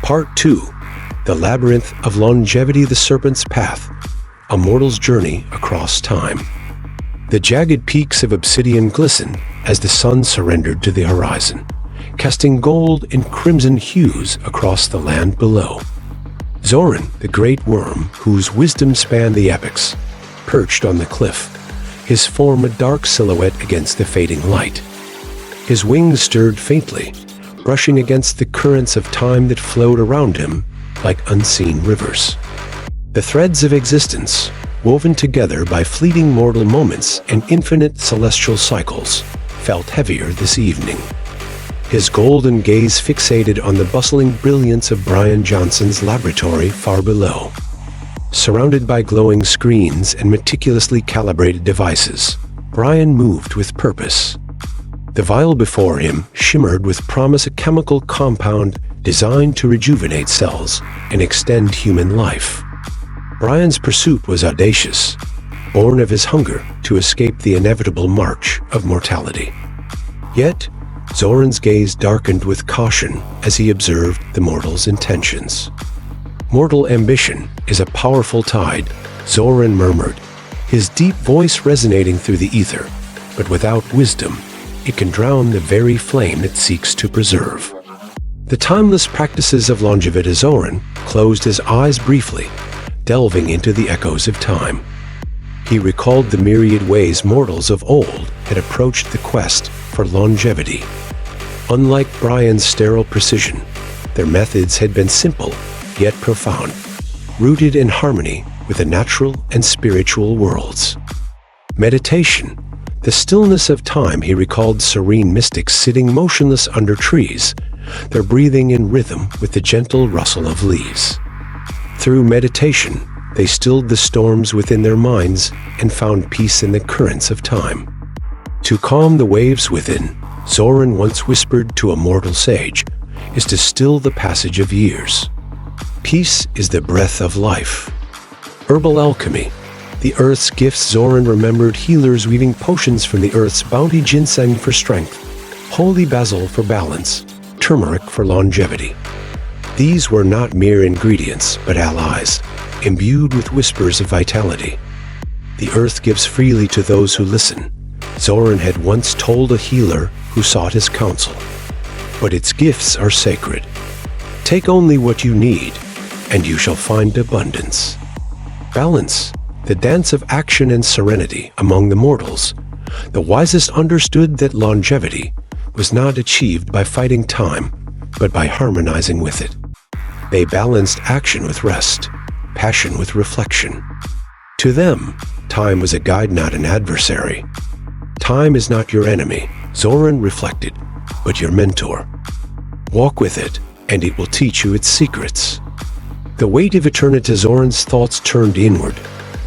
Part 2. The Labyrinth of Longevity, the Serpent's Path, a mortal's journey across time. The jagged peaks of obsidian glistened as the sun surrendered to the horizon, casting gold and crimson hues across the land below. Zoran, the great worm, whose wisdom spanned the epochs, perched on the cliff, his form a dark silhouette against the fading light. His wings stirred faintly, brushing against the currents of time that flowed around him like unseen rivers. The threads of existence, woven together by fleeting mortal moments and infinite celestial cycles, felt heavier this evening. His golden gaze fixated on the bustling brilliance of Bryan Johnson's laboratory far below. Surrounded by glowing screens and meticulously calibrated devices, Bryan moved with purpose. The vial before him shimmered with promise, a chemical compound designed to rejuvenate cells and extend human life. Bryan's pursuit was audacious, born of his hunger to escape the inevitable march of mortality. Yet, Zoran's gaze darkened with caution as he observed the mortal's intentions. "Mortal ambition is a powerful tide," Zoran murmured, his deep voice resonating through the ether, "but without wisdom, it can drown the very flame it seeks to preserve." The timeless practices of longevity. Zoran closed his eyes briefly, delving into the echoes of time. He recalled the myriad ways mortals of old had approached the quest for longevity. Unlike Bryan's sterile precision, their methods had been simple yet profound, rooted in harmony with the natural and spiritual worlds. Meditation, the stillness of time. He recalled serene mystics sitting motionless under trees, their breathing in rhythm with the gentle rustle of leaves. Through meditation, they stilled the storms within their minds and found peace in the currents of time. To calm the waves within, Zoran once whispered to a mortal sage, is to still the passage of years. Peace is the breath of life. Herbal alchemy, the earth's gifts. Zoran remembered healers weaving potions from the earth's bounty: ginseng for strength, holy basil for balance, turmeric for longevity. These were not mere ingredients, but allies, imbued with whispers of vitality. The earth gives freely to those who listen, Zoran had once told a healer who sought his counsel. But its gifts are sacred. Take only what you need, and you shall find abundance. Balance, the dance of action and serenity among the mortals. The wisest understood that longevity was not achieved by fighting time, but by harmonizing with it. They balanced action with rest, passion with reflection. To them, time was a guide, not an adversary. Time is not your enemy, Zoran reflected, but your mentor. Walk with it, and it will teach you its secrets. The weight of eternity. Zoran's thoughts turned inward,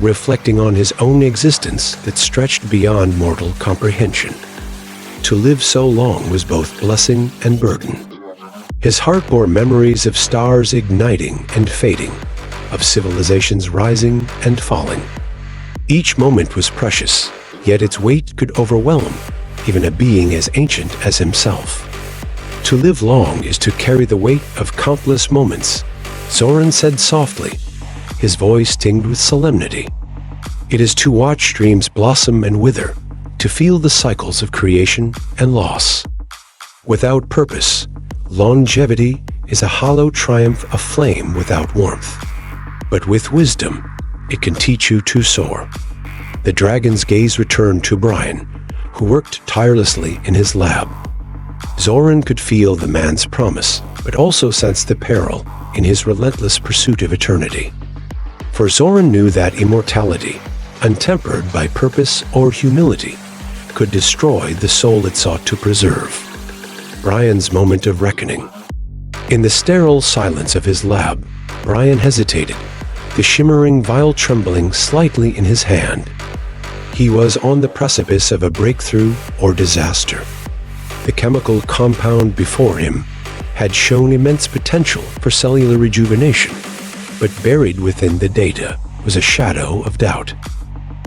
reflecting on his own existence that stretched beyond mortal comprehension. To live so long was both blessing and burden. His heart bore memories of stars igniting and fading, of civilizations rising and falling. Each moment was precious, yet its weight could overwhelm even a being as ancient as himself. To live long is to carry the weight of countless moments, Zoran said softly, his voice tinged with solemnity. It is to watch dreams blossom and wither, to feel the cycles of creation and loss. Without purpose, longevity is a hollow triumph, a flame without warmth. But with wisdom, it can teach you to soar. The dragon's gaze returned to Bryan, who worked tirelessly in his lab. Zoran could feel the man's promise, but also sensed the peril in his relentless pursuit of eternity. For Zoran knew that immortality, untempered by purpose or humility, could destroy the soul it sought to preserve. Bryan's moment of reckoning. In the sterile silence of his lab, Bryan hesitated, the shimmering vial trembling slightly in his hand. He was on the precipice of a breakthrough or disaster. The chemical compound before him had shown immense potential for cellular rejuvenation, but buried within the data was a shadow of doubt.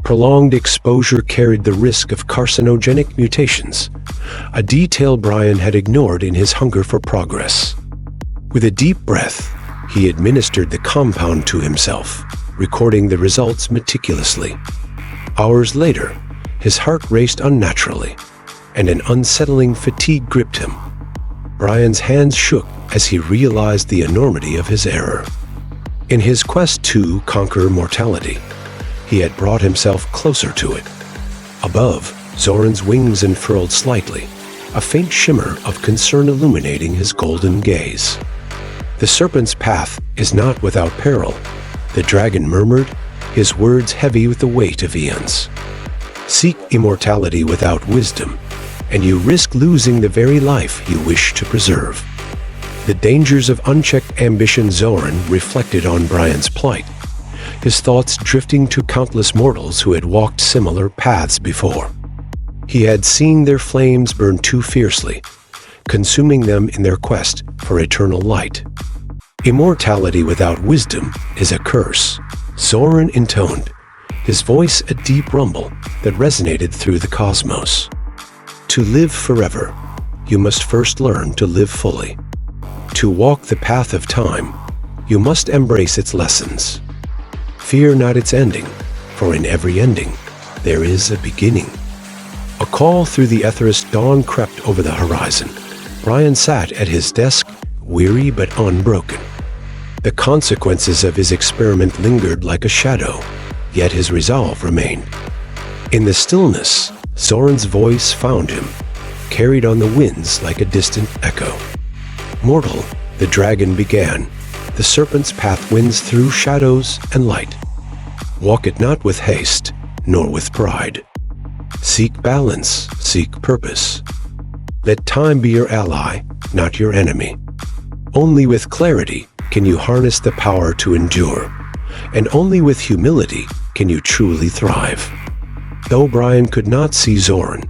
Prolonged exposure carried the risk of carcinogenic mutations, a detail Bryan had ignored in his hunger for progress. With a deep breath, he administered the compound to himself, recording the results meticulously. Hours later, his heart raced unnaturally, and an unsettling fatigue gripped him. Bryan's hands shook as he realized the enormity of his error. In his quest to conquer mortality, he had brought himself closer to it. Above, Zoran's wings unfurled slightly, a faint shimmer of concern illuminating his golden gaze. "The serpent's path is not without peril," the dragon murmured, his words heavy with the weight of eons. "Seek immortality without wisdom, and you risk losing the very life you wish to preserve." The dangers of unchecked ambition. Zoran reflected on Bryan's plight, his thoughts drifting to countless mortals who had walked similar paths before. He had seen their flames burn too fiercely, consuming them in their quest for eternal light. "Immortality without wisdom is a curse," Zoran intoned, his voice a deep rumble that resonated through the cosmos. "To live forever, you must first learn to live fully. To walk the path of time, you must embrace its lessons. Fear not its ending, for in every ending, there is a beginning." A call through the aetherist dawn crept over the horizon. Bryan sat at his desk, weary but unbroken. The consequences of his experiment lingered like a shadow, yet his resolve remained. In the stillness, Zoran's voice found him, carried on the winds like a distant echo. "Mortal," the dragon began, "the serpent's path winds through shadows and light. Walk it not with haste, nor with pride. Seek balance, seek purpose. Let time be your ally, not your enemy. Only with clarity can you harness the power to endure, and only with humility can you truly thrive." Though Bryan could not see Zoran,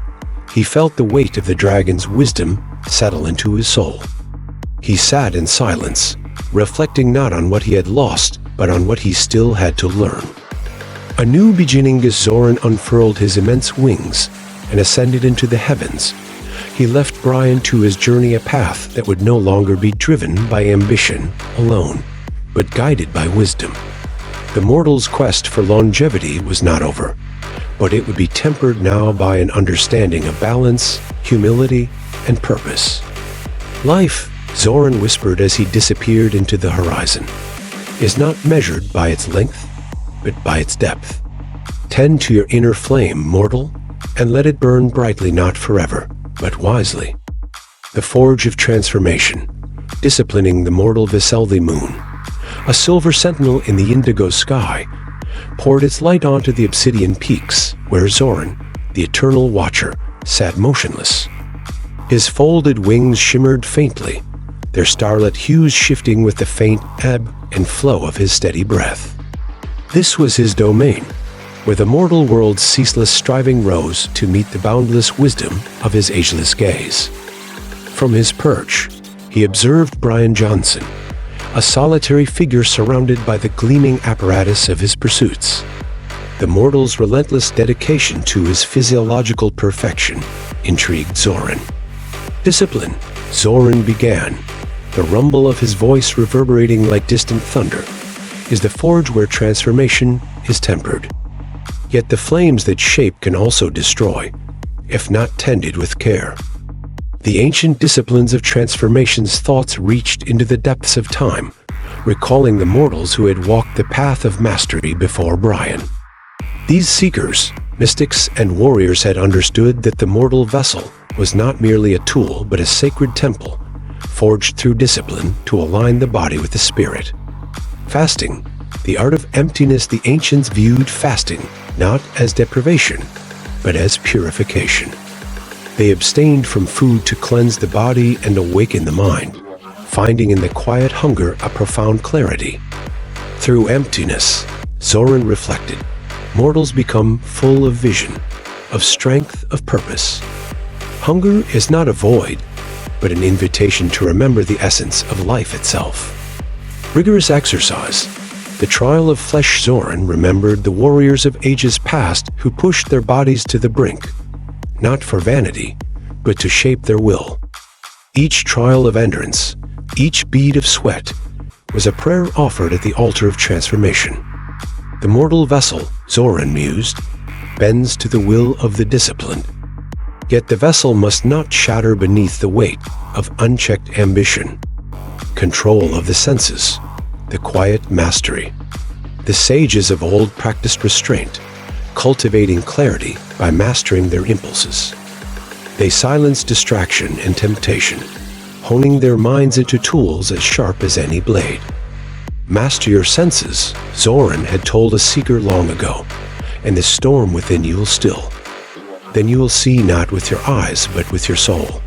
he felt the weight of the dragon's wisdom settle into his soul. He sat in silence, reflecting not on what he had lost, but on what he still had to learn. A new beginning. As Zoran unfurled his immense wings and ascended into the heavens, he left Bryan to his journey, a path that would no longer be driven by ambition alone, but guided by wisdom. The mortal's quest for longevity was not over, but it would be tempered now by an understanding of balance, humility, and purpose. "Life," Zoran whispered as he disappeared into the horizon, "is not measured by its length, but by its depth. Tend to your inner flame, mortal, and let it burn brightly, not forever, but wisely." The forge of transformation, disciplining the mortal Veselvi moon, a silver sentinel in the indigo sky, poured its light onto the obsidian peaks where Zoran, the eternal watcher, sat motionless. His folded wings shimmered faintly, their starlit hues shifting with the faint ebb and flow of his steady breath. This was his domain, where the mortal world's ceaseless striving rose to meet the boundless wisdom of his ageless gaze. From his perch, he observed Bryan Johnson, a solitary figure surrounded by the gleaming apparatus of his pursuits. The mortal's relentless dedication to his physiological perfection intrigued Zoran. "Discipline," Zoran began, the rumble of his voice reverberating like distant thunder, "is the forge where transformation is tempered. Yet the flames that shape can also destroy, if not tended with care." The ancient disciplines of transformation's thoughts reached into the depths of time, recalling the mortals who had walked the path of mastery before Bryan. These seekers, mystics, and warriors had understood that the mortal vessel was not merely a tool but a sacred temple, forged through discipline to align the body with the spirit. Fasting, the art of emptiness. The ancients viewed fasting not as deprivation, but as purification. They abstained from food to cleanse the body and awaken the mind, finding in the quiet hunger a profound clarity. Through emptiness, Zoran reflected, mortals become full of vision, of strength, of purpose. Hunger is not a void, but an invitation to remember the essence of life itself. Rigorous exercise, the trial of flesh. Zoran remembered the warriors of ages past who pushed their bodies to the brink, not for vanity, but to shape their will. Each trial of endurance, Each bead of sweat was a prayer offered at the altar of transformation. The mortal vessel, Zoran mused, bends to the will of the disciplined. Yet the vessel must not shatter beneath the weight of unchecked ambition. Control of the senses, the quiet mastery. The sages of old practiced restraint, cultivating clarity by mastering their impulses. They silenced distraction and temptation, honing their minds into tools as sharp as any blade. Master your senses, Zoran had told a seeker long ago, and the storm within you will still. Then you will see not with your eyes, but with your soul.